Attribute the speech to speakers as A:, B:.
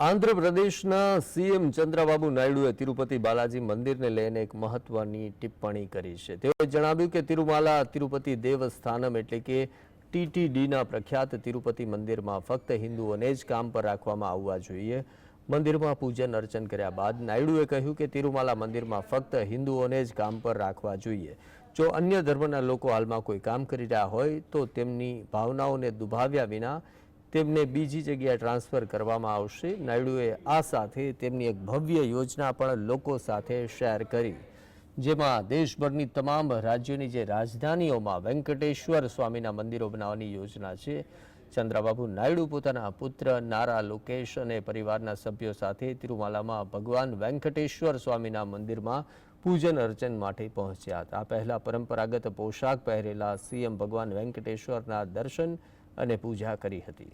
A: આંધ્રપ્રદેશના સીએમ ચંદ્રબાબુ નાયડુએ તિરુપતિ બાલાજી મંદિરને લઈને એક મહત્વની ટિપ્પણી કરી છે। તેઓએ જણાવ્યું કે તિરુમાલા તિરુપતિ દેવસ્થાનમ એટલે કે ટીટીડીના પ્રખ્યાત તિરુપતિ મંદિરમાં ફક્ત હિન્દુઓને જ કામ પર રાખવામાં આવવા જોઈએ। મંદિરમાં પૂજન અર્ચન કર્યા બાદ નાયડુએ કહ્યું કે તિરુમાલા મંદિરમાં ફક્ત હિન્દુઓને જ કામ પર રાખવા જોઈએ। જો અન્ય ધર્મના લોકો હાલમાં કોઈ કામ કરી રહ્યા હોય તો તેમની ભાવનાઓને દુભાવ્યા વિના તેમને બીજી જગ્યાએ ટ્રાન્સફર કરવામાં આવશે। નાયડુએ આ સાથે તેમની એક ભવ્ય યોજના પણ લોકો સાથે શેર કરી, જેમાં દેશભરની તમામ રાજ્યોની જે રાજધાનીઓમાં વેંકટેશ્વર સ્વામીના મંદિરો બનાવવાની યોજના છે। ચંદ્રબાબુ નાયડુ પોતાના પુત્ર નારા લોકેશ અને પરિવારના સભ્યો સાથે તિરુમાલામાં ભગવાન વેંકટેશ્વર સ્વામીના મંદિરમાં પૂજન અર્ચન માટે પહોંચ્યા હતા। આ પહેલા પરંપરાગત પોશાક પહેરેલા સીએમ ભગવાન વેંકટેશ્વરના દર્શન અને પૂજા કરી હતી।